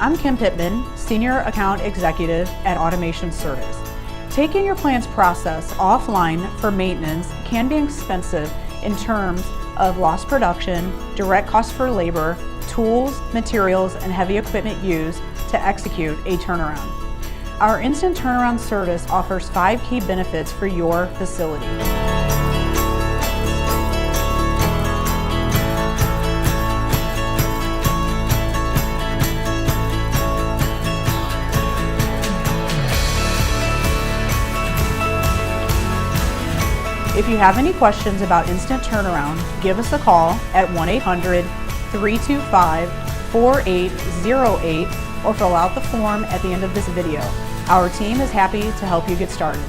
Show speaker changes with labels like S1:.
S1: I'm Kim Pittman, Senior Account Executive at Automation Service. Taking your plant's process offline for maintenance can be expensive in terms of lost production, direct cost for labor, tools, materials, and heavy equipment used to execute a turnaround. Our instant turnaround service offers 5 key benefits for your facility. If you have any questions about instant turnaround, give us a call at 1-800-325-4808 or fill out the form at the end of this video. Our team is happy to help you get started.